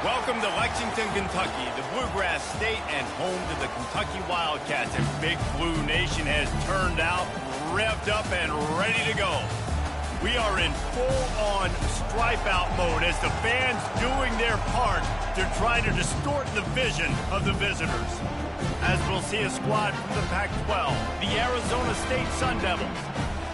Welcome to Lexington, Kentucky, the Bluegrass State and home to the Kentucky Wildcats. And Big Blue Nation has turned out, revved up, and ready to go. We are in full-on stripe-out mode as the fans doing their part to try to distort the vision of the visitors. As we'll see a squad from the Pac-12, the Arizona State Sun Devils,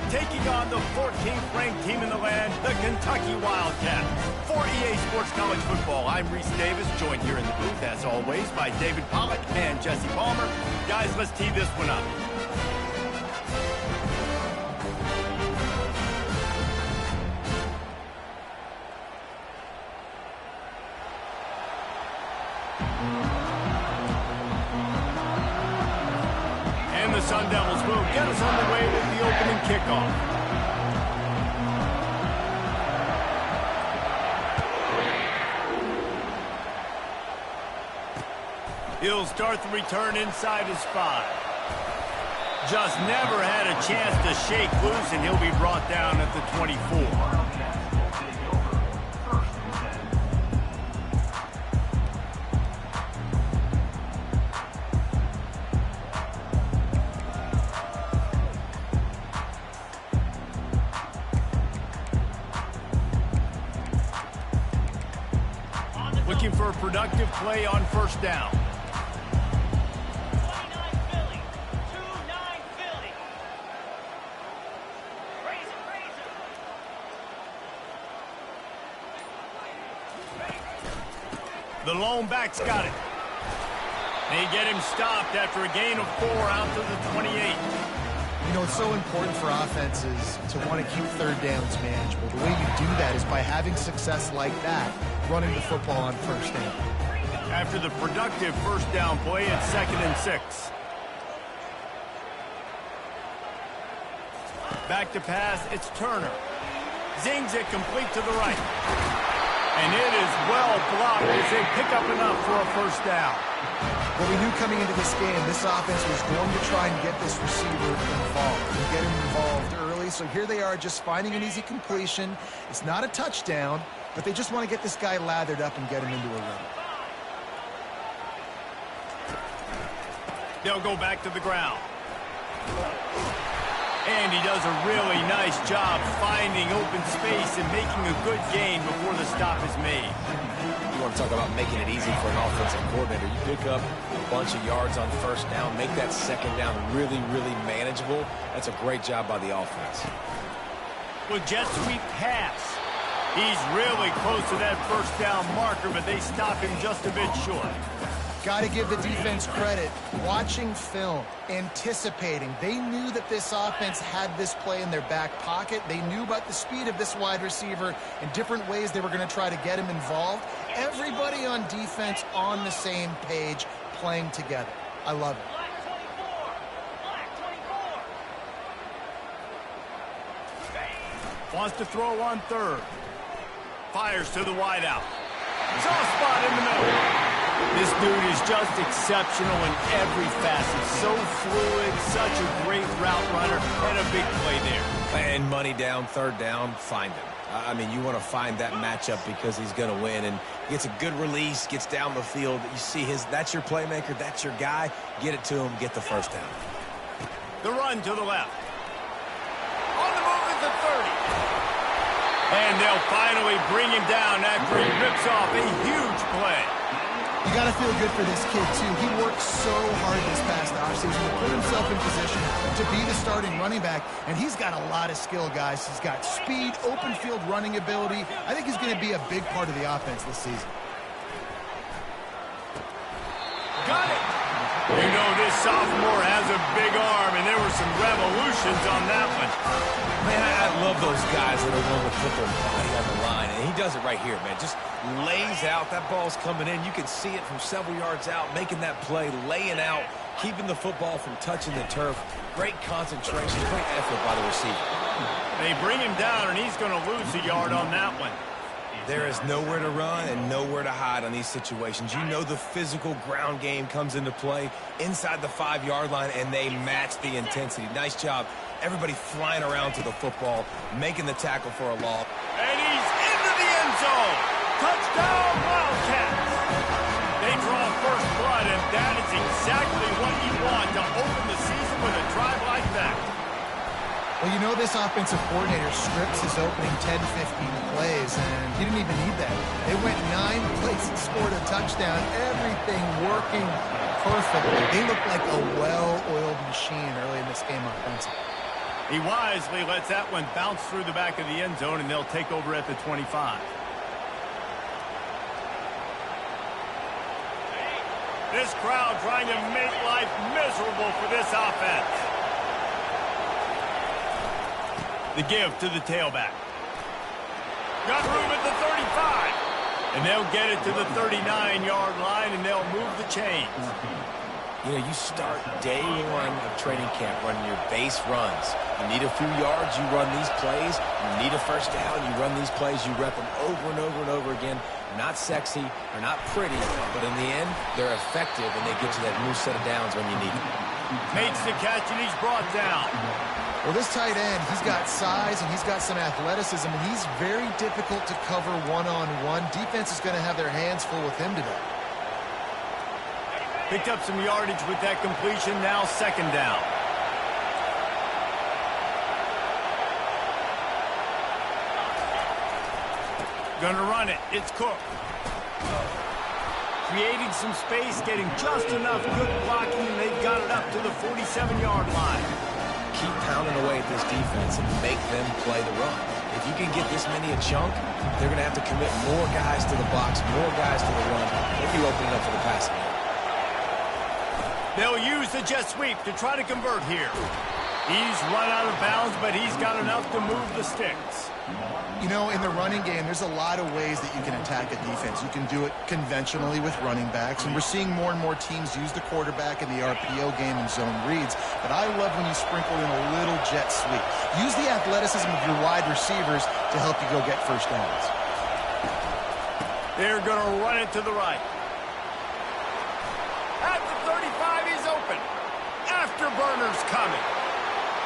taking on the 14th ranked team in the land, the Kentucky Wildcats. For EA Sports College Football, I'm Reese Davis, joined here in the booth, as always, by David Pollack and Jesse Palmer. Guys, let's tee this one up. And the Sun Devils will get us on the way with the opening kickoff. He'll start the return inside his 5. Just never had a chance to shake loose, and he'll be brought down at the 24. Looking for a productive play on first down. The lone back's got it. They get him stopped after a gain of 4 out to the 28. You know, it's so important for offenses to want to keep third downs manageable. The way you do that is by having success like that, running the football on first down. After the productive first down play, it's 2nd and 6. Back to pass, it's Turner. Zings it complete to the right. And it is well blocked as they pick up enough for a first down. Well, we knew coming into this game, this offense was going to try and get this receiver involved and get him involved early. So here they are just finding an easy completion. It's not a touchdown, but they just want to get this guy lathered up and get him into a run. They'll go back to the ground. And he does a really nice job finding open space and making a good gain before the stop is made. You want to talk about making it easy for an offensive coordinator. You pick up a bunch of yards on first down, make that second down really, really manageable. That's a great job by the offense. With jet sweep pass. He's really close to that first down marker, but they stop him just a bit short. Got to give the defense credit. Watching film, anticipating. They knew that this offense had this play in their back pocket. They knew about the speed of this wide receiver and different ways they were going to try to get him involved. Everybody on defense on the same page, playing together. I love it. Wants to throw on third. Fires to the wideout. Soft spot in the middle. This dude is just exceptional in every facet. So fluid, such a great route runner, and a big play there. And money down, third down, find him. I mean, you want to find that matchup because he's going to win. And gets a good release, gets down the field. You see that's your playmaker, that's your guy. Get it to him, get the first down. The run to the left. On the move at the 30. And they'll finally bring him down after he rips off a huge play. You got to feel good for this kid, too. He worked so hard this past offseason to put himself in position to be the starting running back, and he's got a lot of skill, guys. He's got speed, open field running ability. I think he's going to be a big part of the offense this season. Got it! You know, this sophomore has a big arm, and there were some revolutions on that one. Man, I love those guys that are willing to put their body on the line, and he does it right here, man. Just lays out. That ball's coming in. You can see it from several yards out, making that play, laying out, keeping the football from touching the turf. Great concentration, great effort by the receiver. They bring him down, and he's going to lose a yard on that one. There is nowhere to run and nowhere to hide on these situations. You know the physical ground game comes into play inside the 5-yard line, and they match the intensity. Nice job. Everybody flying around to the football, making the tackle for a loss. And he's into the end zone. Touchdown, Wildcats. Well, you know this offensive coordinator scripts his opening 10, 15 plays, and he didn't even need that. They went 9 plays and scored a touchdown. Everything working perfectly. They looked like a well-oiled machine early in this game offensively. He wisely lets that one bounce through the back of the end zone, and they'll take over at the 25. This crowd trying to make life miserable for this offense. The give to the tailback. Got room at the 35. And they'll get it to the 39-yard line, and they'll move the chains. You know, you start day one of training camp running your base runs. You need a few yards, you run these plays. You need a first down, you run these plays. You rep them over and over and over again. Not sexy, they're not pretty, but in the end, they're effective, and they get you that new set of downs when you need it. Makes the catch, and he's brought down. Well, this tight end, he's got size and he's got some athleticism, and he's very difficult to cover one-on-one. Defense is going to have their hands full with him today. Picked up some yardage with that completion, now second down. Gonna run it, it's Cook. Creating some space, getting just enough good blocking, and they've got it up to the 47-yard line. Keep pounding away at this defense and make them play the run. If you can get this many a chunk, they're going to have to commit more guys to the box, more guys to the run. If you open it up for the passing game. They'll use the jet sweep to try to convert here. He's run out of bounds, but he's got enough to move the sticks. You know, in the running game, there's a lot of ways that you can attack a defense. You can do it conventionally with running backs, and we're seeing more and more teams use the quarterback in the RPO game and zone reads, but I love when you sprinkle in a little jet sweep. Use the athleticism of your wide receivers to help you go get first downs. They're going to run it to the right. At the 35, he's open. Afterburner's coming.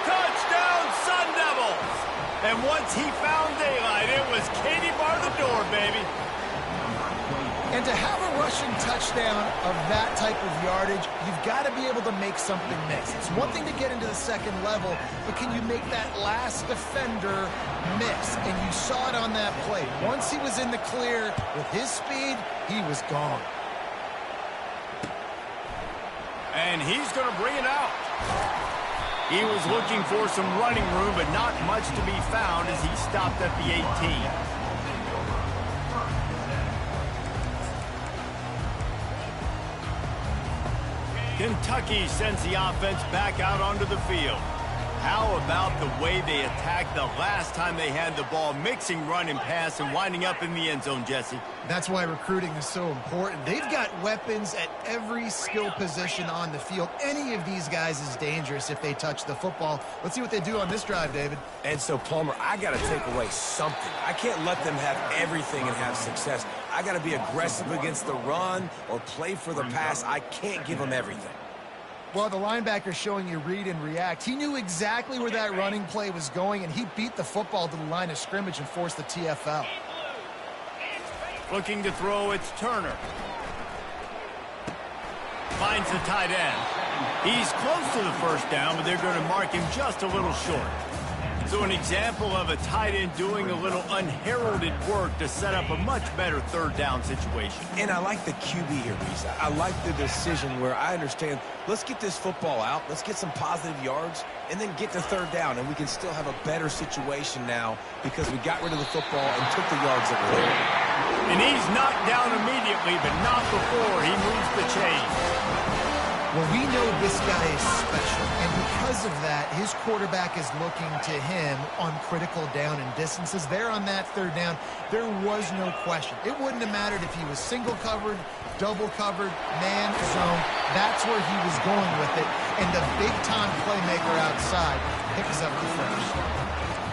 Touchdown, Sun Devils! And once he found daylight, it was Katie bar the door, baby. And to have a rushing touchdown of that type of yardage, you've got to be able to make something miss. It's one thing to get into the second level, but can you make that last defender miss? And you saw it on that play. Once he was in the clear with his speed, he was gone. And he's going to bring it out. He was looking for some running room, but not much to be found as he stopped at the 18. Kentucky sends the offense back out onto the field. How about the way they attacked the last time they had the ball, mixing run and pass and winding up in the end zone, Jesse? That's why recruiting is so important. They've got weapons at every skill position on the field. Any of these guys is dangerous if they touch the football. Let's see what they do on this drive, David. And so, Palmer, I got to take away something. I can't let them have everything and have success. I got to be aggressive against the run or play for the pass. I can't give them everything. Well, the linebacker's showing you read and react. He knew exactly where that running play was going, and he beat the football to the line of scrimmage and forced the TFL. Looking to throw, it's Turner. Finds the tight end. He's close to the first down, but they're going to mark him just a little short. So an example of a tight end doing a little unheralded work to set up a much better third down situation. And I like the QB here, Reese. I like the decision where I understand, let's get this football out, let's get some positive yards, and then get to third down, and we can still have a better situation now because we got rid of the football and took the yards that were there. And he's knocked down immediately, but not before he moves the chains. Well, we know this guy is special, and because of that, his quarterback is looking to him on critical down and distances. There on that third down, there was no question. It wouldn't have mattered if he was single covered, double covered, man zone. That's where he was going with it, and the big-time playmaker outside picks up the first.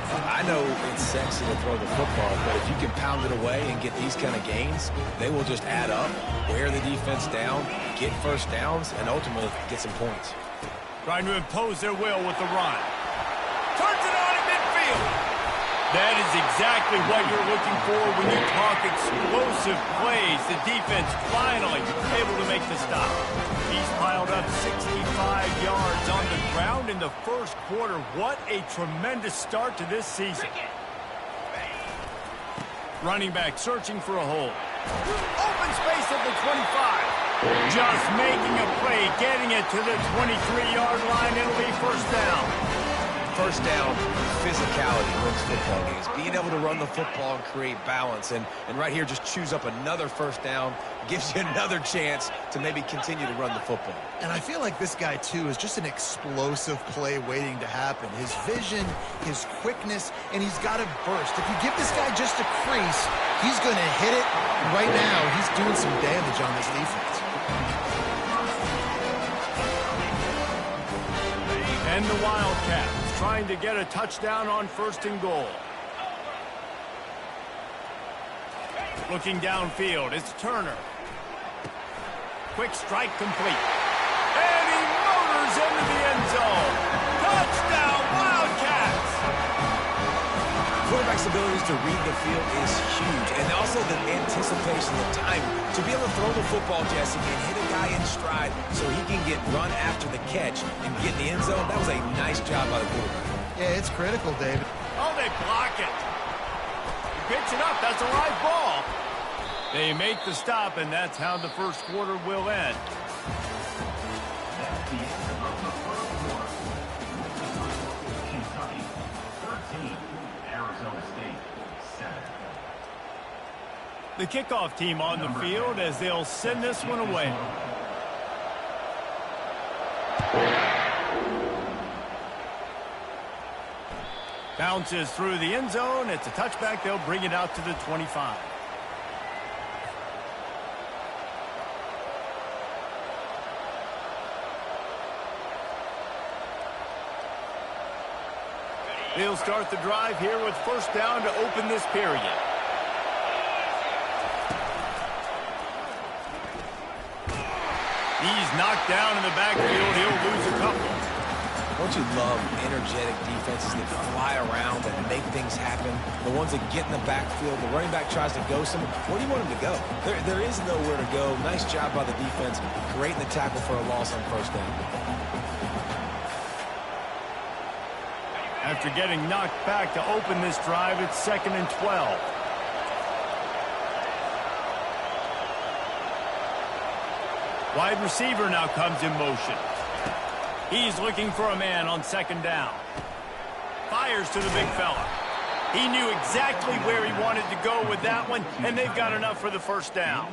I know it's sexy to throw the football, but if you can pound it away and get these kind of gains, they will just add up, wear the defense down, get first downs, and ultimately get some points. Trying to impose their will with the run. Turns it on in midfield. That is exactly what you're looking for when you talk explosive plays, the defense finally able to make the stop. He's piled up 65 yards on the ground in the first quarter. What a tremendous start to this season. Running back searching for a hole. Open space at the 25. Just making a play, getting it to the 23-yard line. It'll be first down. First down, physicality wins football games. Being able to run the football and create balance. And right here, just choose up another first down. Gives you another chance to maybe continue to run the football. And I feel like this guy, too, is just an explosive play waiting to happen. His vision, his quickness, and he's got a burst. If you give this guy just a crease, he's going to hit it. Right now, he's doing some damage on this defense. And the Wildcats trying to get a touchdown on first and goal. Looking downfield, it's Turner. Quick strike complete. And he motors into the end zone. Touchdown, Wildcats! Quarterback's abilities to read the field is huge. And also the anticipation, the time to be able to throw the football, Jesse, and hit a guy in stride so he can get run after the catch and get in the end zone. That was a nice job by the quarterback. Yeah, it's critical, David. Oh, they block it. He picks it up. That's a live ball. They make the stop, and that's how the first quarter will end. Kentucky 13, Arizona State 7. The kickoff team on the field as they'll send this one away. Bounces through the end zone. It's a touchback. They'll bring it out to the 25. They'll start the drive here with first down to open this period. He's knocked down in the backfield. He'll lose a couple. Don't you love energetic defenses that fly around and make things happen? The ones that get in the backfield, the running back tries to go somewhere. Where do you want him to go? There is nowhere to go. Nice job by the defense, creating the tackle for a loss on first down. After getting knocked back to open this drive, it's 2nd and 12. Wide receiver now comes in motion. He's looking for a man on 2nd down. Fires to the big fella. He knew exactly where he wanted to go with that one, and they've got enough for the first down.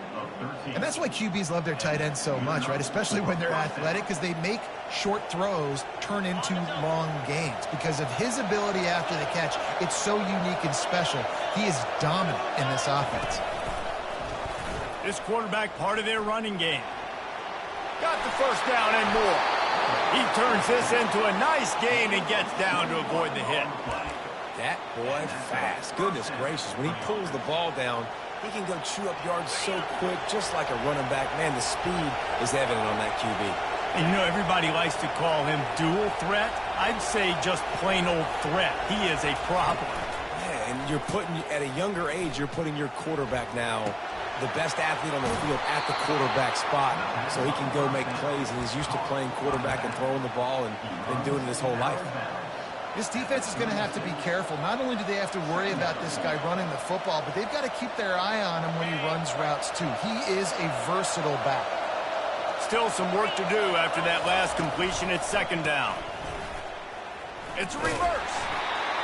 And that's why QBs love their tight ends so much, right? Especially when they're athletic, because they make short throws turn into long gains. Because of his ability after the catch, it's so unique and special. He is dominant in this offense. This quarterback part of their running game. Got the first down and more. He turns this into a nice gain and gets down to avoid the hit. That boy fast. Goodness gracious. When he pulls the ball down, he can go chew up yards so quick, just like a running back. Man, the speed is evident on that QB. And you know, everybody likes to call him dual threat. I'd say just plain old threat. He is a problem. Yeah, and you're putting, at a younger age, you're putting your quarterback now, the best athlete on the field, at the quarterback spot, so he can go make plays, and he's used to playing quarterback and throwing the ball and been doing it his whole life. This defense is going to have to be careful. Not only do they have to worry about this guy running the football, but they've got to keep their eye on him when he runs routes, too. He is a versatile back. Still some work to do after that last completion. It's 2nd down. It's a reverse.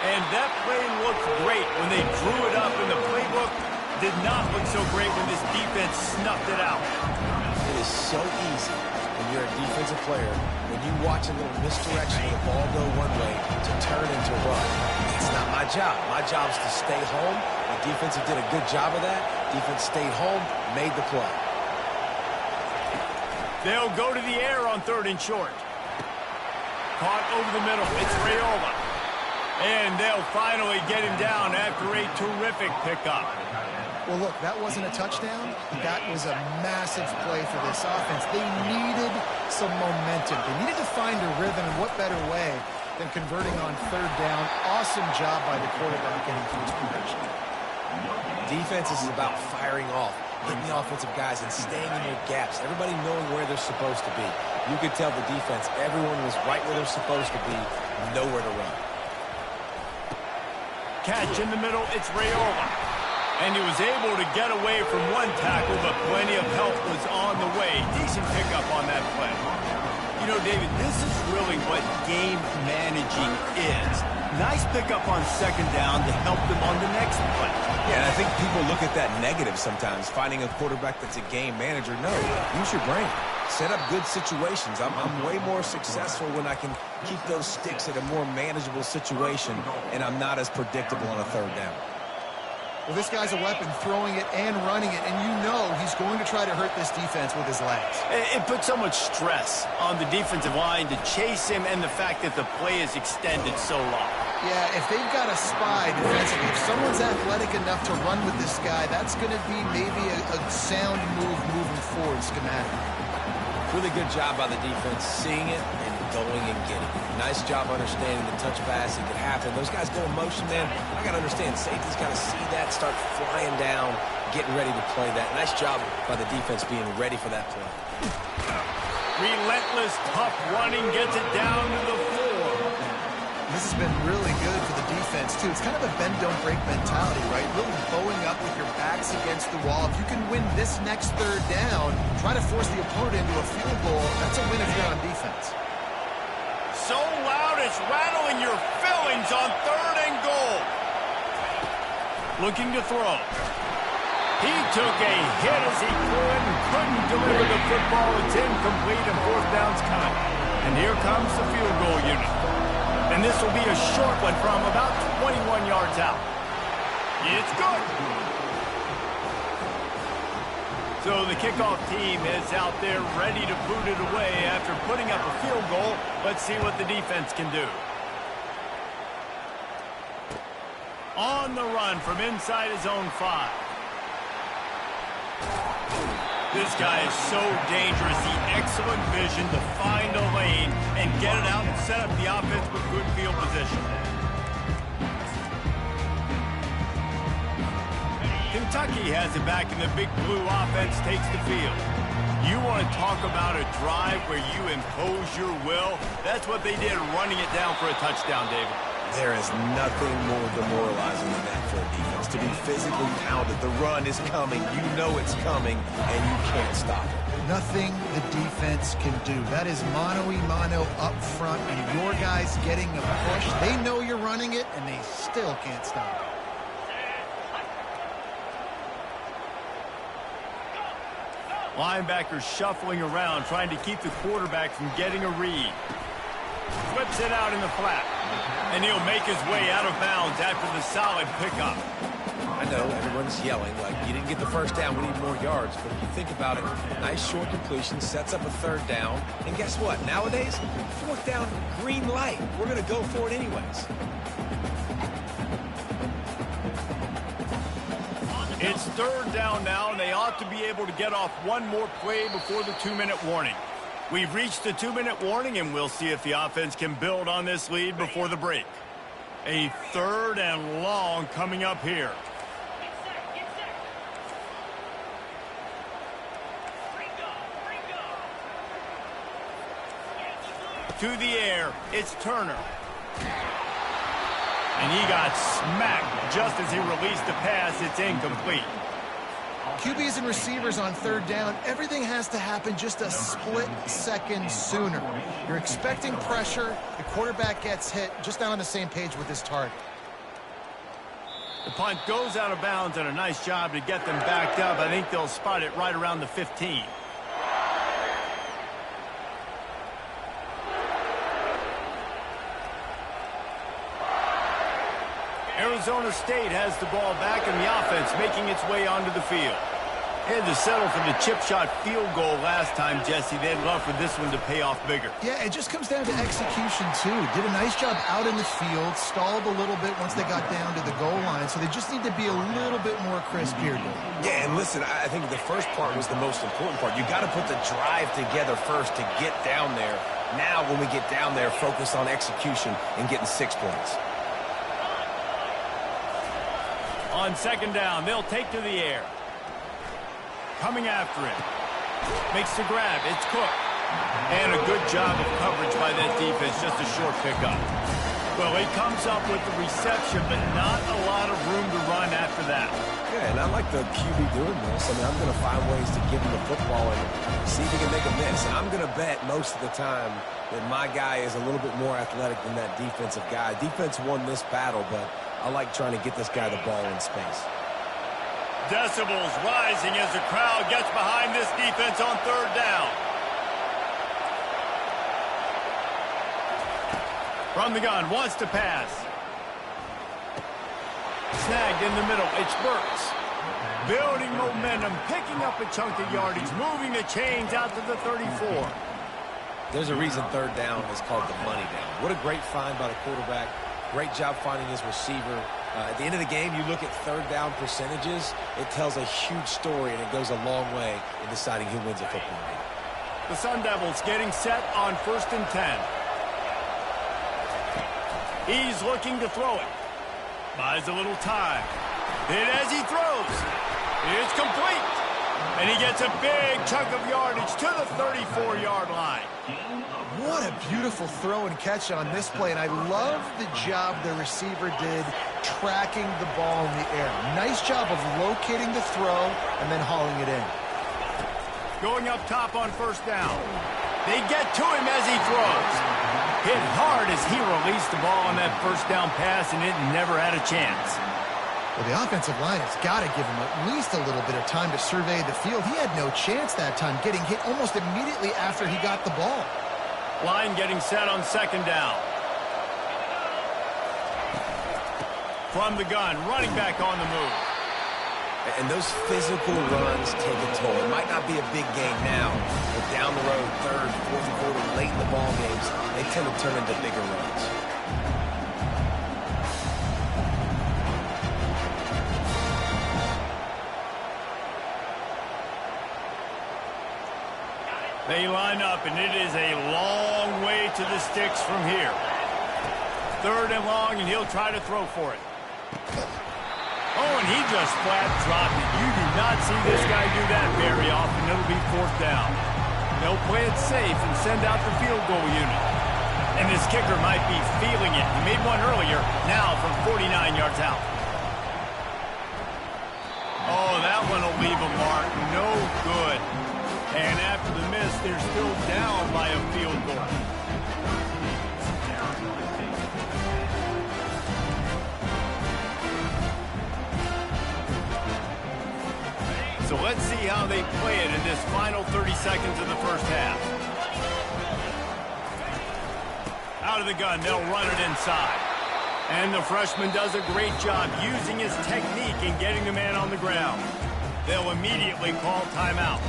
And that play looked great when they drew it up in the playbook. Did not look so great when this defense snuffed it out. It is so easy when you're a defensive player, when you watch a little misdirection of the ball go one way to turn into run. It's not my job. My job is to stay home. The defense did a good job of that. Defense stayed home, made the play. They'll go to the air on 3rd and short. Caught over the middle. It's Raiola. And they'll finally get him down after a terrific pickup. Well, look, that wasn't a touchdown. That was a massive play for this offense. They needed some momentum. They needed to find a rhythm, and what better way than converting on 3rd down. Awesome job by the quarterback getting to his progression. Defense is about firing off. hitting the offensive guys and staying in their gaps, everybody knowing where they're supposed to be. You could tell the defense, everyone was right where they're supposed to be, nowhere to run. Catch in the middle, it's Raiola. And he was able to get away from one tackle, but plenty of help was on the way. Decent pickup on that play. You know, David, this is really what game managing is. Nice pickup on second down to help them on the next play. Yeah, and I think people look at that negative sometimes, finding a quarterback that's a game manager. No, use your brain. Set up good situations. I'm way more successful when I can keep those sticks at a more manageable situation, and I'm not as predictable on a third down. Well, this guy's a weapon, throwing it and running it, and you know he's going to try to hurt this defense with his legs. It puts so much stress on the defensive line to chase him, and the fact that the play is extended so long. Yeah, if they've got a spy defensively, if someone's athletic enough to run with this guy, that's going to be maybe a sound move moving forward schematic. Really good job by the defense, seeing it and going and getting it. Nice job understanding the touch pass. It could happen. Those guys go in motion, man. I got to understand, safety's got to see that, start flying down, getting ready to play that. Nice job by the defense being ready for that play. Relentless, tough running, gets it down to the floor. This has been really good for the defense, too. It's kind of a bend-don't-break mentality, right? Really bowing up with your backs against the wall. If you can win this next third down, try to force the opponent into a field goal, that's a win if you're on defense. So loud it's rattling your fillings on third and goal. Looking to throw. He took a hit as he couldn't deliver the football. It's incomplete and fourth down's coming. And here comes the field goal unit. And this will be a short one from about 21 yards out. It's good. So the kickoff team is out there ready to boot it away after putting up a field goal. Let's see what the defense can do. On the run from inside his own 5. This guy is so dangerous. The excellent vision to find a lane and get it out and set up the offense with good field position. Kentucky has it back, and the Big Blue offense takes the field. You want to talk about a drive where you impose your will? That's what they did, running it down for a touchdown, David. There is nothing more demoralizing than that for a defense. To be physically pounded, the run is coming, you know it's coming, and you can't stop it. Nothing the defense can do. That is mano-a-mano up front, and your guys getting a push. They know you're running it, and they still can't stop it. Linebackers shuffling around, trying to keep the quarterback from getting a read. Flips it out in the flat. And he'll make his way out of bounds after the solid pickup. I know everyone's yelling like, you didn't get the first down, we need more yards. But if you think about it, nice short completion, sets up a third down. And guess what? Nowadays, fourth down, green light. We're going to go for it anyways. It's third down now, and they ought to be able to get off one more play before the 2-minute warning. We've reached the 2-minute warning, and we'll see if the offense can build on this lead before the break. A third and long coming up here. To the air, it's Turner. And he got smacked just as he released the pass. It's incomplete. QBs and receivers on third down, everything has to happen just a split second sooner. You're expecting pressure, the quarterback gets hit, just not on the same page with his target. The punt goes out of bounds, and a nice job to get them backed up. I think they'll spot it right around the 15. Arizona State has the ball back, and the offense making its way onto the field. They had to settle for the chip shot field goal last time, Jesse. They'd love for this one to pay off bigger. Yeah, it just comes down to execution, too. Did a nice job out in the field, stalled a little bit once they got down to the goal line, so they just need to be a little bit more crisp here, dude. Yeah, and listen, I think the first part was the most important part. You got to put the drive together first to get down there. Now, when we get down there, focus on execution and getting 6 points. On second down, they'll take to the air. coming after him. Makes the grab. It's Cook. And a good job of coverage by that defense. Just a short pickup. Well, he comes up with the reception, but not a lot of room to run after that. Yeah, and I like the QB doing this. I mean, I'm going to find ways to give him the football and see if he can make a miss. And I'm going to bet most of the time that my guy is a little bit more athletic than that defensive guy. Defense won this battle, but I like trying to get this guy the ball in space. Decibels rising as the crowd gets behind this defense on third down. From the gun, wants to pass. Snagged in the middle, it's Burks. Building momentum, picking up a chunk of yardage, moving the chains out to the 34. There's a reason third down is called the money down. What a great find by the quarterback. Great job finding his receiver. At the end of the game, you look at third down percentages, it tells a huge story, and it goes a long way in deciding who wins a football game. The Sun Devils getting set on 1st and 10. He's looking to throw it. Buys a little time. Hit as he throws. It's complete. And he gets a big chunk of yardage to the 34-yard line. What a beautiful throw and catch on this play, and I love the job the receiver did tracking the ball in the air. Nice job of locating the throw and then hauling it in. Going up top on 1st down. They get to him as he throws. Hit hard as he released the ball on that 1st down pass, and it never had a chance. Well, the offensive line has got to give him at least a little bit of time to survey the field. He had no chance that time, getting hit almost immediately after he got the ball. Line getting set on 2nd down. From the gun, running back on the move. And those physical runs take a toll. It might not be a big game now, but down the road, 3rd, 4th quarter, late in the ball games, they tend to turn into bigger runs. They line up, and it is a long way to the sticks from here. 3rd and long, and he'll try to throw for it. Oh, and he just flat dropped it. You do not see this guy do that very often. It'll be 4th down. They'll play it safe and send out the field goal unit. And this kicker might be feeling it. He made one earlier, now from 49 yards out. Oh, that one will leave a mark. No good. And after the miss, they're still down by a field goal. So let's see how they play it in this final 30 seconds of the 1st half. Out of the gun, they'll run it inside. And the freshman does a great job using his technique and getting the man on the ground. They'll immediately call timeout.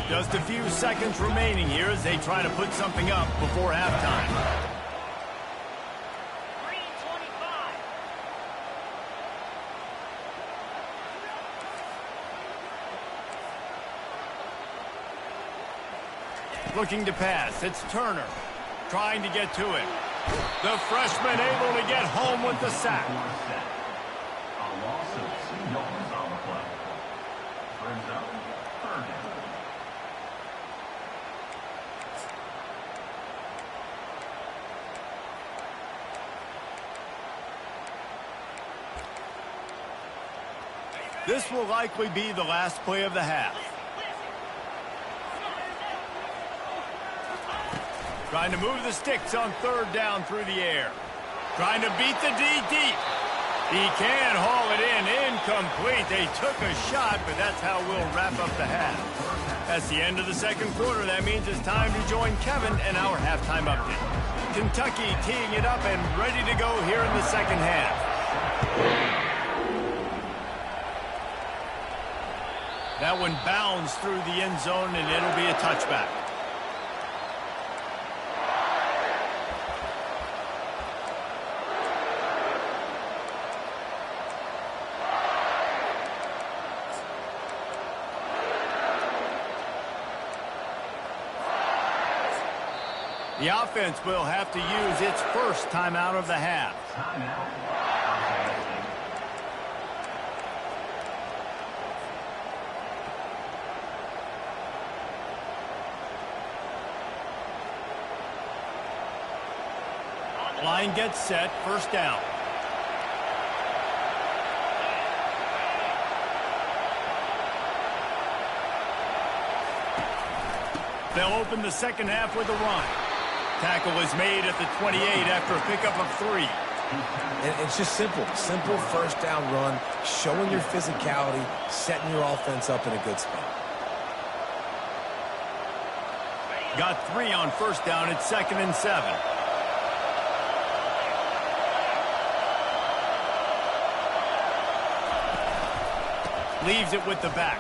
Just a few seconds remaining here as they try to put something up before halftime. Looking to pass. It's Turner trying to get to it. The freshman able to get home with the sack. A loss of 2 yards on the play. Brings up 3rd down. This will likely be the last play of the half. Trying to move the sticks on 3rd down through the air. Trying to beat the D deep. He can haul it in. Incomplete. They took a shot, but that's how we'll wrap up the half. That's the end of the 2nd quarter. That means it's time to join Kevin and our halftime update. Kentucky teeing it up and ready to go here in the 2nd half. That one bounds through the end zone, and it'll be a touchback. The offense will have to use its first timeout of the half. Line gets set, first down. They'll open the second half with a run. Tackle is made at the 28 after a pickup of 3. And it's just simple. Simple first down run, showing your physicality, setting your offense up in a good spot. Got 3 on first down. It's 2nd and 7. Leaves it with the back.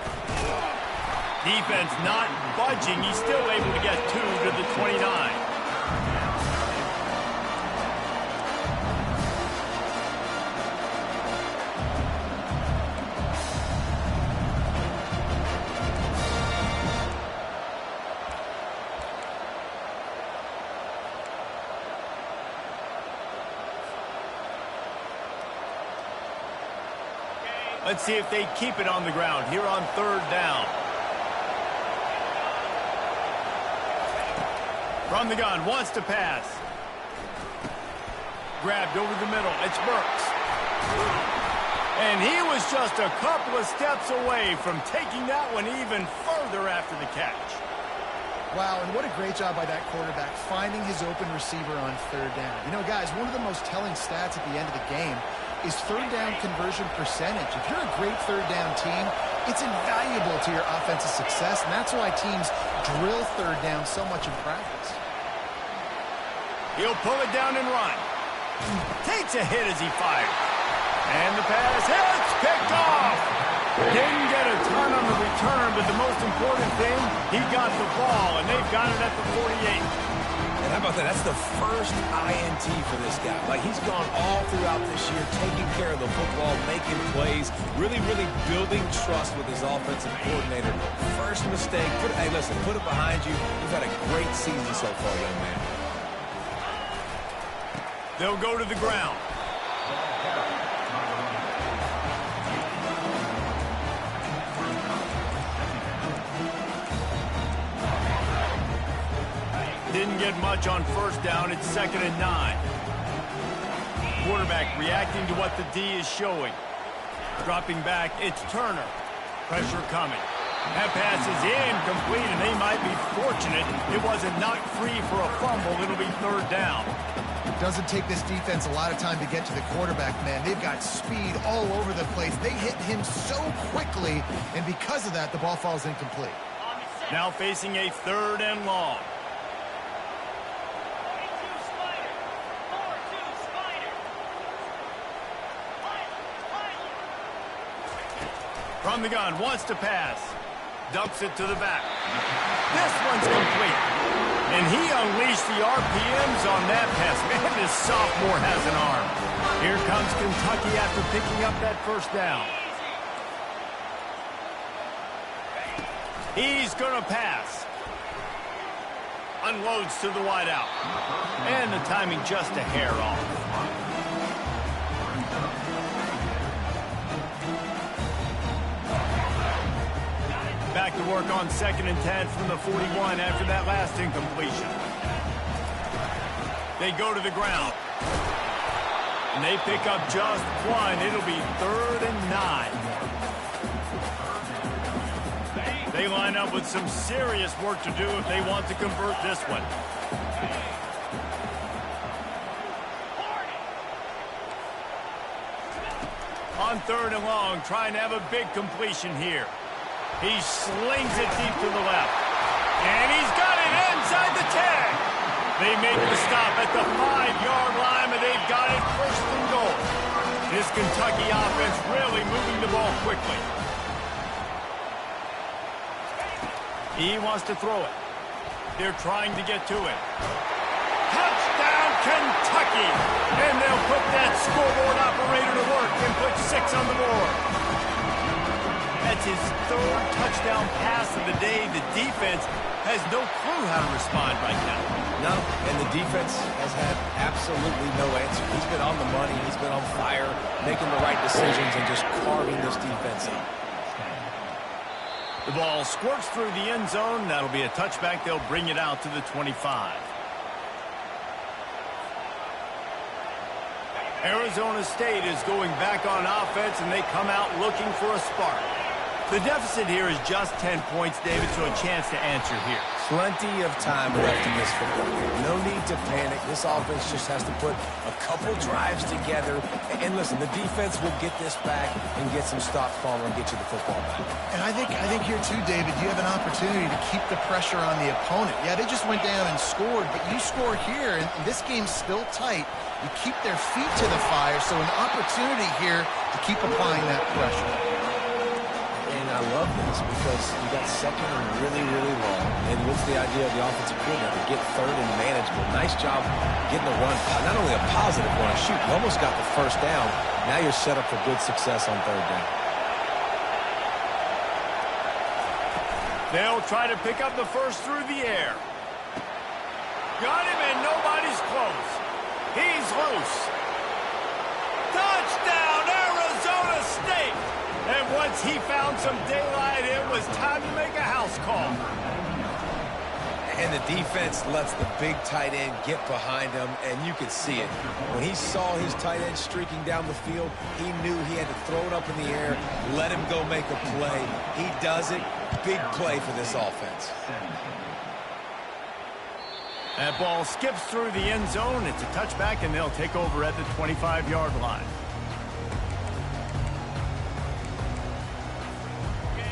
Defense not budging. He's still able to get 2 to the 29. Let's see if they keep it on the ground here on 3rd down. From the gun, wants to pass. Grabbed over the middle. It's Burks. And he was just a couple of steps away from taking that one even further after the catch. Wow, and what a great job by that quarterback finding his open receiver on 3rd down. You know, guys, one of the most telling stats at the end of the game is 3rd down conversion percentage. If you're a great 3rd down team, it's invaluable to your offensive success, and that's why teams drill 3rd down so much in practice. He'll pull it down and run. Takes a hit as he fired. And the pass hits, picked off. Didn't get a ton on the return, but the most important thing, he got the ball, and they've got it at the 48. And how about that? That's the first INT for this guy. Like, he's gone all throughout this year, taking care of the football, making plays, really building trust with his offensive coordinator. First mistake. Hey, listen, put it behind you. You've had a great season so far, young man. They'll go to the ground. Didn't get much on first down. It's 2nd and 9. Quarterback reacting to what the D is showing. Dropping back, it's Turner. Pressure coming. That pass is incomplete, and they might be fortunate it wasn't knocked free for a fumble. It'll be 3rd down. It doesn't take this defense a lot of time to get to the quarterback, man. They've got speed all over the place. They hit him so quickly, and because of that, the ball falls incomplete. Now facing a 3rd and long. From the gun, wants to pass. Dumps it to the back. This one's complete. And he unleashed the RPMs on that pass. Man, this sophomore has an arm. Here comes Kentucky after picking up that first down. He's going to pass. Unloads to the wideout. And the timing just a hair off. Back to work on 2nd and 10 from the 41 after that last incompletion. They go to the ground. And they pick up just 1. It'll be 3rd and 9. They line up with some serious work to do if they want to convert this one. On 3rd and long, trying to have a big completion here. He slings it deep to the left. And he's got it inside the 10. They make the stop at the 5-yard line, and they've got it 1st and goal. This Kentucky offense really moving the ball quickly. He wants to throw it. They're trying to get to it. Touchdown, Kentucky! And they'll put that scoreboard operator to work and put 6 on the board. That's his 3rd touchdown pass of the day. The defense has no clue how to respond right now. No, and the defense has had absolutely no answer. He's been on the money. He's been on fire, making the right decisions and just carving this defense up. The ball squirts through the end zone. That'll be a touchback. They'll bring it out to the 25. Arizona State is going back on offense, and they come out looking for a spark. The deficit here is just 10 points, David, so a chance to answer here. Plenty of time left in this football game. No need to panic. This offense just has to put a couple drives together. And listen, the defense will get this back and get some stops, Palmer, and get you the football back. And I think here too, David, you have an opportunity to keep the pressure on the opponent. Yeah, they just went down and scored, but you score here, and this game's still tight. You keep their feet to the fire, so an opportunity here to keep applying that pressure. And I love this because you got second and really, really long. And what's the idea of the offensive coordinator? Get third and manageable. Nice job getting the run. Not only a positive one, shoot, you almost got the first down. Now you're set up for good success on third down. They'll try to pick up the first through the air. Got him, and nobody's close. He's loose. Touchdown, Arizona State! And once he found some daylight, it was time to make a house call. And the defense lets the big tight end get behind him, and you can see it. When he saw his tight end streaking down the field, he knew he had to throw it up in the air, let him go make a play. He does it. Big play for this offense. That ball skips through the end zone. It's a touchback, and they'll take over at the 25-yard line.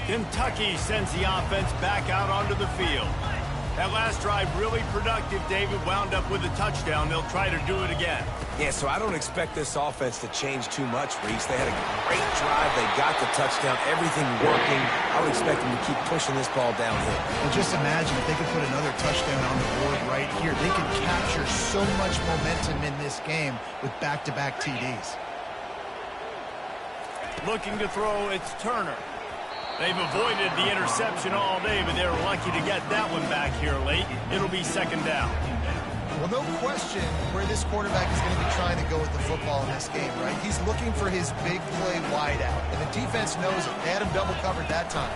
Kentucky sends the offense back out onto the field. That last drive really productive. David wound up with a touchdown. They'll try to do it again. Yeah, so I don't expect this offense to change too much, Reese. They had a great drive. They got the touchdown. Everything working. I would expect them to keep pushing this ball downhill. Well, just imagine if they could put another touchdown on the board right here. They could capture so much momentum in this game with back-to-back TDs. Looking to throw, it's Turner. They've avoided the interception all day, but they're lucky to get that one back here late. It'll be second down. Well, no question where this quarterback is going to be trying to go with the football in this game, right? He's looking for his big play wide out, and the defense knows it. They had him double covered that time.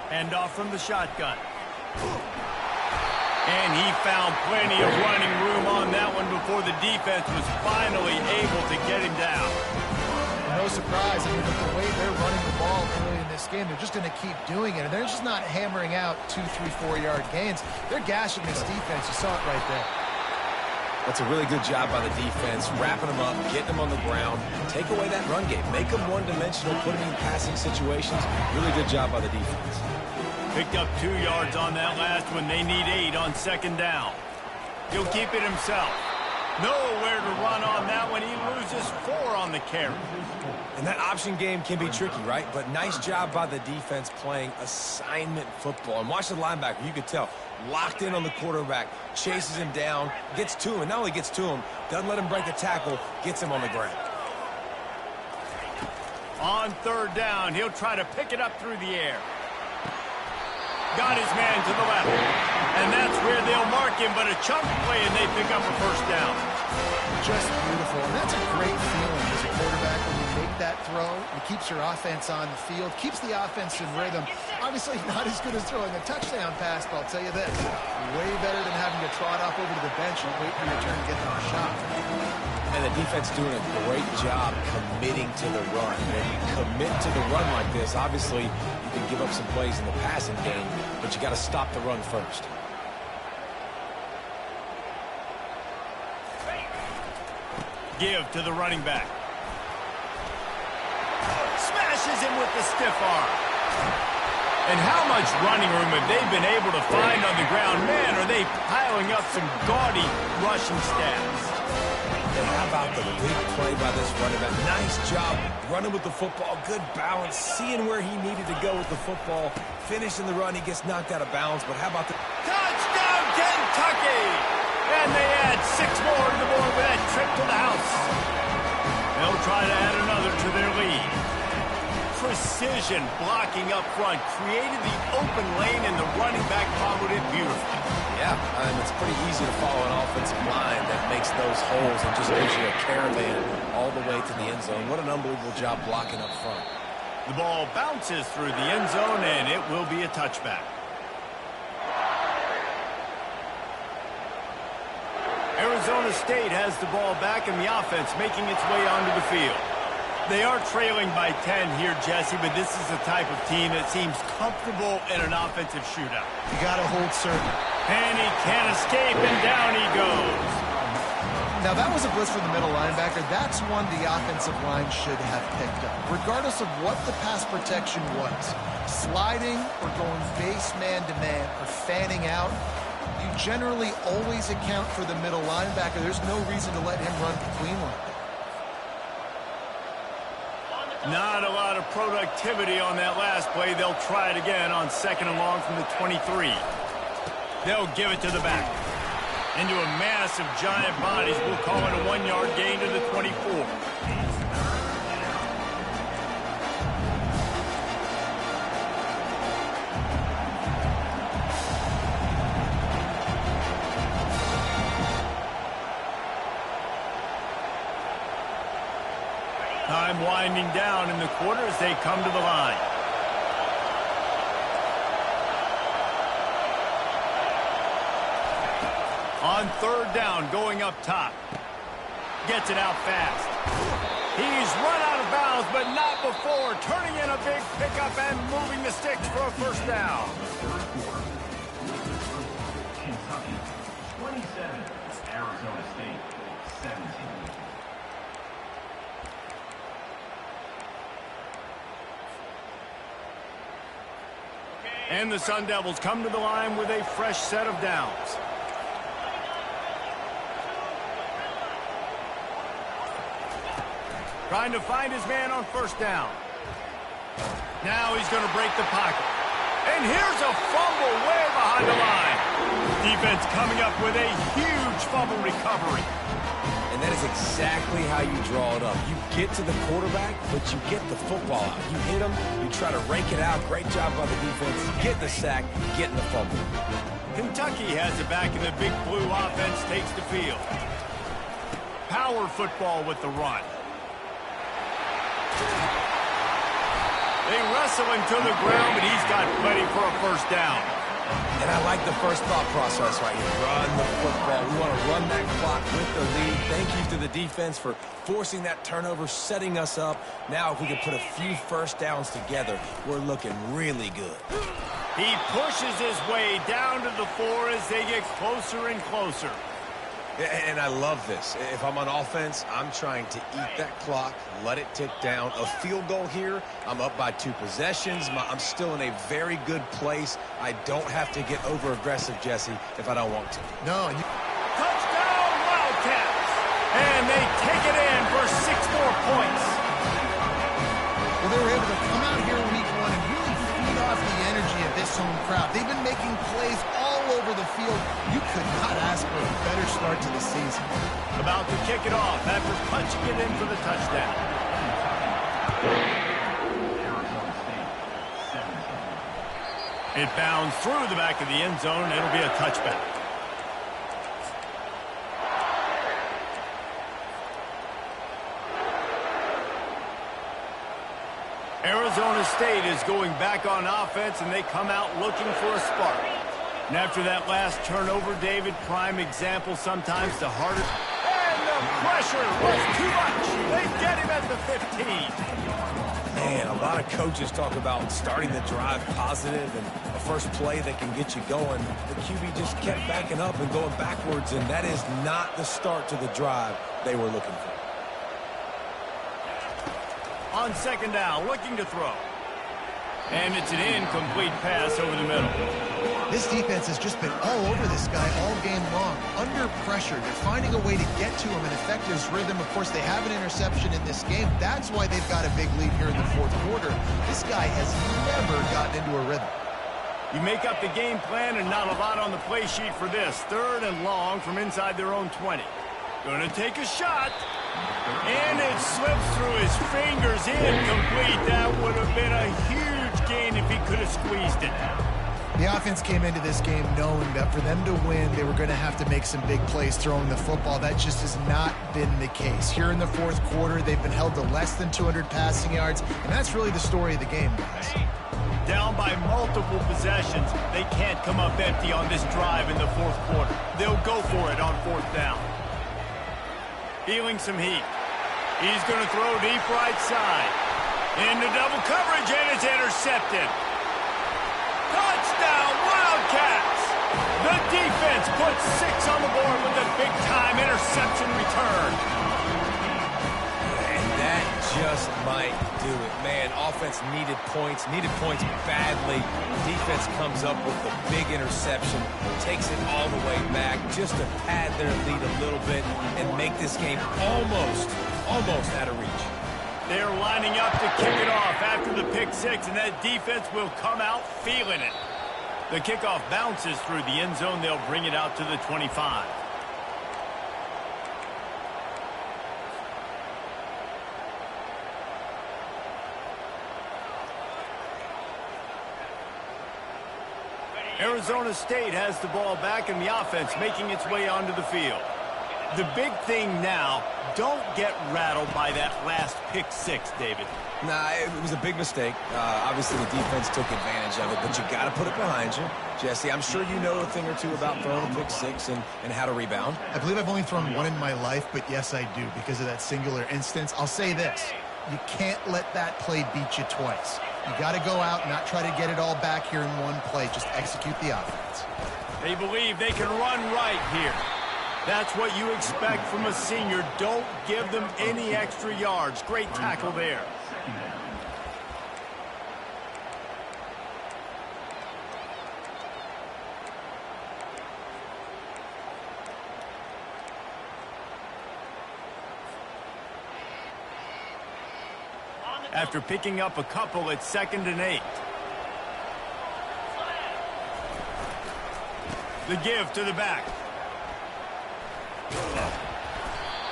Hand off from the shotgun. And he found plenty of running room on that one before the defense was finally able to get him down. No surprise. I mean, with the way they're running the ball early in this game, they're just going to keep doing it. And they're just not hammering out 2, 3, 4-yard gains. They're gashing this defense. You saw it right there. That's a really good job by the defense, wrapping them up, getting them on the ground. Take away that run game. Make them one-dimensional, put them in passing situations. Really good job by the defense. Picked up 2 yards on that last one. They need 8 on second down. He'll keep it himself. Nowhere to run on that one. He loses 4 on the carry. And that option game can be tricky, right? But nice job by the defense playing assignment football. And watch the linebacker. You could tell. Locked in on the quarterback. Chases him down. Gets to him. And not only gets to him, doesn't let him break a tackle. Gets him on the ground. On third down, he'll try to pick it up through the air. Got his man to the left. And that's where they'll mark him, but a chunk play, and they pick up a first down. Just beautiful. And that's a great feeling as a quarterback when you make that throw. It keeps your offense on the field, keeps the offense in rhythm. Obviously not as good as throwing a touchdown pass, but I'll tell you this. Way better than having to trot off over to the bench and wait for your turn to get another shot. And the defense doing a great job committing to the run. When you commit to the run like this, obviously you can give up some plays in the passing game, but you got to stop the run first. Give to the running back. Smashes him with the stiff arm. And how much running room have they been able to find on the ground? Man, are they piling up some gaudy rushing stats. And how about the big play by this running back? Nice job running with the football. Good balance. Seeing where he needed to go with the football. Finishing the run. He gets knocked out of bounds. But how about the... Touchdown, Kentucky! And they add 6 more to the board with that trip to the house. They'll try to add another to their lead. Precision blocking up front created the open lane, and the running back followed it beautifully. Yeah, it's pretty easy to follow an offensive line that makes those holes and just gives you a caravan all the way to the end zone. What an unbelievable job blocking up front. The ball bounces through the end zone, and it will be a touchback. Arizona State has the ball back and the offense making its way onto the field. They are trailing by 10 here, Jesse, but this is the type of team that seems comfortable in an offensive shootout. You got to hold certain. And he can't escape, and down he goes. Now, that was a blitz for the middle linebacker. That's one the offensive line should have picked up, regardless of what the pass protection was. Sliding or going base man-to-man or fanning out, you generally always account for the middle linebacker. There's no reason to let him run between linebackers. Not a lot of productivity on that last play. They'll try it again on 2nd and long from the 23. They'll give it to the back. Into a mass of giant bodies. We'll call it a 1-yard gain to the 24. Time winding down in the quarter as they come to the line. On 3rd down, going up top. Gets it out fast. He's run out of bounds, but not before. Turning in a big pickup and moving the sticks for a 1st down. Kentucky 27, Arizona State 17. And the Sun Devils come to the line with a fresh set of downs. Trying to find his man on 1st down. Now he's going to break the pocket. And here's a fumble way behind the line. Defense coming up with a huge fumble recovery. And that is exactly how you draw it up. You get to the quarterback, but you get the football out. You hit him, you try to rake it out. Great job by the defense. Get the sack, getting the fumble. Kentucky has it back, and the Big Blue offense takes the field. Power football with the run. They wrestle him to the ground, but he's got plenty for a 1st down. And I like the first thought process right here. Run the football. We want to run that clock with the lead. Thank you to the defense for forcing that turnover, setting us up. Now, if we can put a few 1st downs together, we're looking really good. He pushes his way down to the 4 as they get closer and closer. And I love this. If I'm on offense, I'm trying to eat that clock, let it tick down. A field goal here, I'm up by 2 possessions. I'm still in a very good place. I don't have to get over-aggressive, Jesse, if I don't want to. No, and Touchdown, Wildcats! And they take it in for 6 more points. well, they were able to come out here week 1 and really feed off the energy of this home crowd. They've been making plays all over the field. You could not ask for a better start to the season. About to kick it off after punching it in for the touchdown. Arizona State 17. It bounds through the back of the end zone. It'll be a touchback. Arizona State is going back on offense, and they come out looking for a spark. And after that last turnover, David, prime example, sometimes the hardest. And the pressure was too much. They get him at the 15. Man, a lot of coaches talk about starting the drive positive and a first play that can get you going. The QB just kept backing up and going backwards, and that is not the start to the drive they were looking for. On 2nd down, looking to throw. And it's an incomplete pass over the middle. This defense has just been all over this guy all game long. Under pressure, they're finding a way to get to him and affect his rhythm. Of course, they have an interception in this game. That's why they've got a big lead here in the 4th quarter. This guy has never gotten into a rhythm. You make up the game plan and not a lot on the play sheet for this. 3rd and long from inside their own 20. Gonna take a shot. And it slips through his fingers. Incomplete. That would have been a huge gain if he could have squeezed it. The offense came into this game knowing that for them to win, they were going to have to make some big plays throwing the football. That just has not been the case. Here in the 4th quarter, they've been held to less than 200 passing yards, and that's really the story of the game, guys. Down by multiple possessions, they can't come up empty on this drive in the 4th quarter. They'll go for it on 4th down. feeling some heat. He's going to throw deep right side. Into double coverage, and it's intercepted. Touchdown, Wildcats! The defense puts 6 on the board with a big-time interception return. And that just might do it. Man, offense needed points badly. Defense comes up with the big interception, takes it all the way back just to pad their lead a little bit and make this game almost out of reach. They're lining up to kick it off after the pick 6, and that defense will come out feeling it. The kickoff bounces through the end zone. They'll bring it out to the 25. Arizona State has the ball back, and the offense making its way onto the field. The big thing now, don't get rattled by that last pick 6, David. Nah, it was a big mistake. Obviously, the defense took advantage of it, but you got to put it behind you. Jesse, I'm sure you know a thing or two about throwing a pick 6 and how to rebound. I believe I've only thrown one in my life, but yes, I do because of that singular instance. I'll say this. You can't let that play beat you twice. You got to go out and not try to get it all back here in one play. Just execute the offense. They believe they can run right here. That's what you expect from a senior. Don't give them any extra yards. Great tackle there. After picking up a couple, it's 2nd and 8. The give to the back.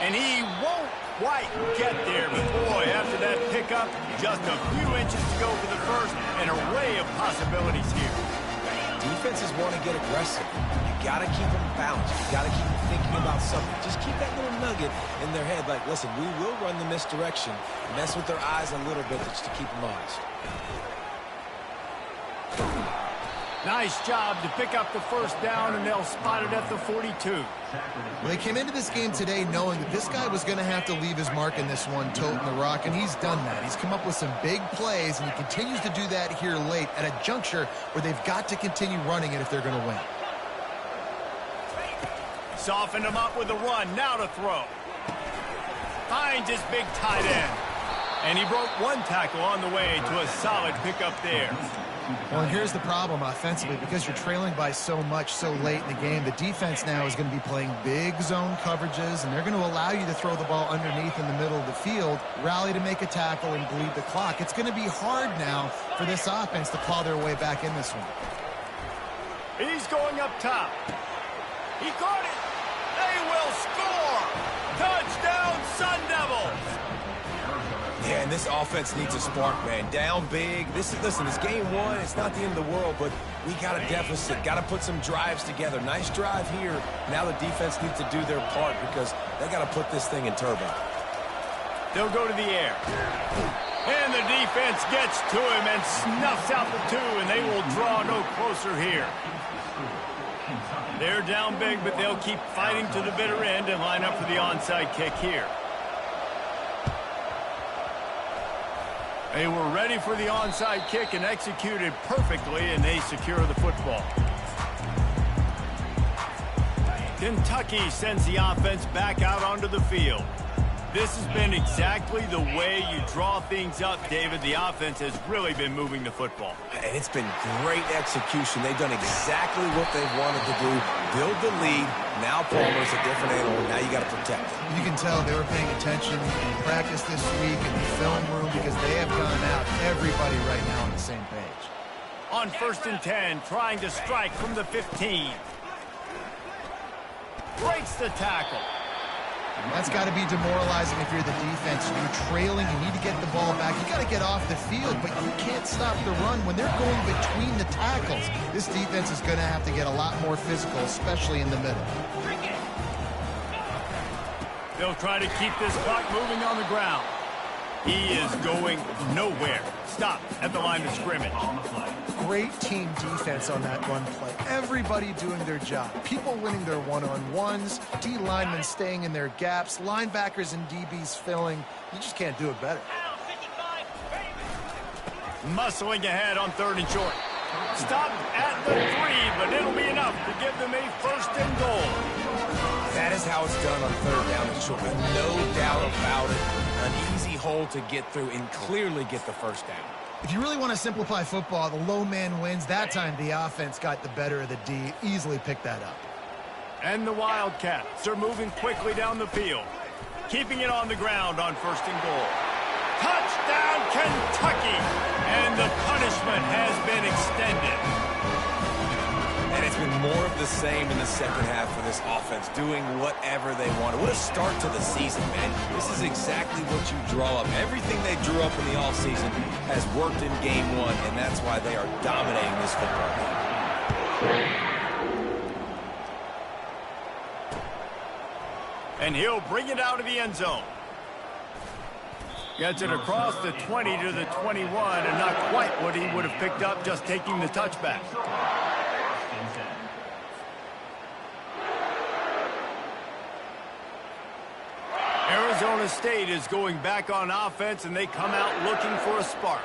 And he won't quite get there, but boy, after that pickup, just a few inches to go for the first, an array of possibilities here. Defenses want to get aggressive. You got to keep them balanced. You got to keep them thinking about something. Just keep that little nugget in their head like, listen, we will run the misdirection. Mess with their eyes a little bit just to keep them honest. Nice job to pick up the first down, and they'll spot it at the 42. Well, they came into this game today knowing that this guy was going to have to leave his mark in this one, toting the rock, and he's done that. He's come up with some big plays, and he continues to do that here late at a juncture where they've got to continue running it if they're going to win. Softened him up with a run, now to throw. Finds his big tight end. And he broke one tackle on the way to a solid pickup there. Well, and here's the problem offensively. Because you're trailing by so much so late in the game, the defense now is going to be playing big zone coverages, and they're going to allow you to throw the ball underneath in the middle of the field, rally to make a tackle, and bleed the clock. It's going to be hard now for this offense to claw their way back in this one. He's going up top. He caught it. They will score. Touchdown, Sun Devils. Yeah, and this offense needs a spark, man. Down big. Listen, it's game 1. It's not the end of the world, but we got a deficit. Got to put some drives together. Nice drive here. Now the defense needs to do their part because they got to put this thing in turbo. They'll go to the air. And the defense gets to him and snuffs out the 2, and they will draw no closer here. They're down big, but they'll keep fighting to the bitter end and line up for the onside kick here. They were ready for the onside kick and executed perfectly, and they secure the football. Kentucky sends the offense back out onto the field. This has been exactly the way you draw things up, David. The offense has really been moving the football. And it's been great execution. They've done exactly what they've wanted to do. Build the lead. Now Palmer's a different animal. Now you got to protect it. You can tell they were paying attention in practice this week in the film room because they have gone out, everybody right now on the same page. On 1st and 10, trying to strike from the 15. Breaks the tackle. That's got to be demoralizing if you're the defense. You're trailing, you need to get the ball back. You got to get off the field, but you can't stop the run when they're going between the tackles. This defense is going to have to get a lot more physical, especially in the middle. They'll try to keep this clock moving on the ground. He is going nowhere. Stop at the line of scrimmage. Great team defense on that run play. Everybody doing their job. People winning their one-on-ones, D linemen staying in their gaps, linebackers and DBs filling. You just can't do it better. Muscling ahead on 3rd and short. Stop at the 3, but it'll be enough to give them a 1st and goal. That is how it's done on 3rd down and short. No doubt about it. An easy hole to get through and clearly get the 1st down. If you really want to simplify football, the low man wins. That time the offense got the better of the D. Easily picked that up. And the Wildcats are moving quickly down the field. Keeping it on the ground on 1st and goal. Touchdown, Kentucky! And the punishment has been extended. And it's been more of the same in the second half for this offense, doing whatever they wanted. What a start to the season, man. This is exactly what you draw up. Everything they drew up in the offseason has worked in game 1, and that's why they are dominating this football game. And he'll bring it out of the end zone. Gets it across the 20 to the 21, and not quite what he would have picked up just taking the touchback. Arizona State is going back on offense, and they come out looking for a spark.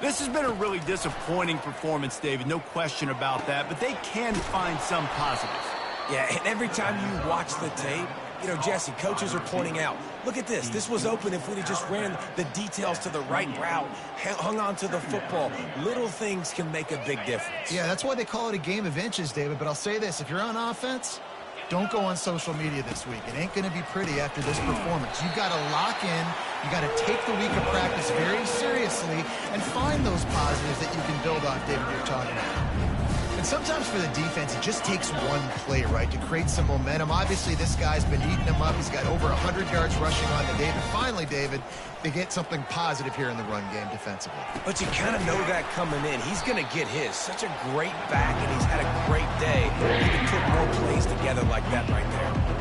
This has been a really disappointing performance, David, no question about that, but they can find some positives. Yeah, and every time you watch the tape, you know, Jesse, coaches are pointing out, look at this. This was open if we'd have just ran the details to the right route, hung on to the football. Little things can make a big difference. Yeah, that's why they call it a game of inches, David. But I'll say this, if you're on offense, don't go on social media this week. It ain't going to be pretty after this performance. You've got to lock in. You got to take the week of practice very seriously and find those positives that you can build off, David, you're talking about. And sometimes for the defense, it just takes one play, right, to create some momentum. Obviously, this guy's been eating them up. He's got over 100 yards rushing on the day. But finally, David, they get something positive here in the run game defensively. But you kind of know that coming in. He's going to get his. Such a great back, and he's had a great day. He can put more plays together like that right there.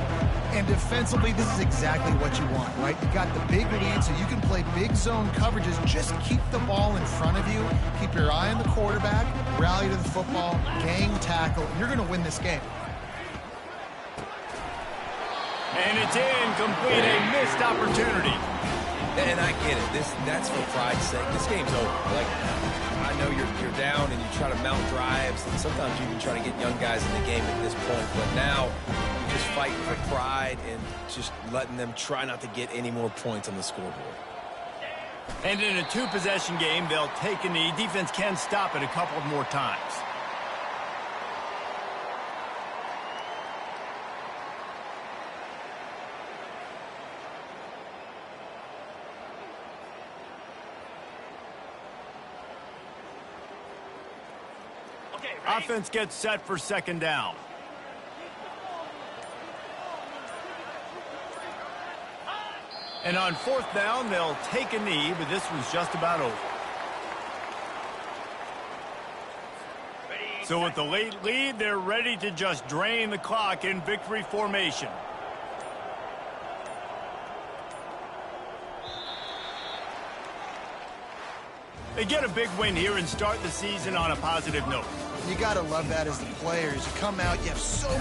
And defensively, this is exactly what you want, right? You got the big lead, so you can play big zone coverages. Just keep the ball in front of you. Keep your eye on the quarterback. Rally to the football. Gang tackle. You're going to win this game. And it's incomplete, a missed opportunity. And I get it. That's for pride's sake. This game's over. Like, I know you're down and you try to mount drives, and sometimes you can try to get young guys in the game at this point. But now you're just fighting for pride and just letting them try not to get any more points on the scoreboard. And in a 2-possession game, they'll take a knee. Defense can stop it a couple of more times. Offense gets set for 2nd down. And on 4th down, they'll take a knee, but this one's just about over. So with the late lead, they're ready to just drain the clock in victory formation. They get a big win here and start the season on a positive note. You got to love that as the players. You come out, you have so much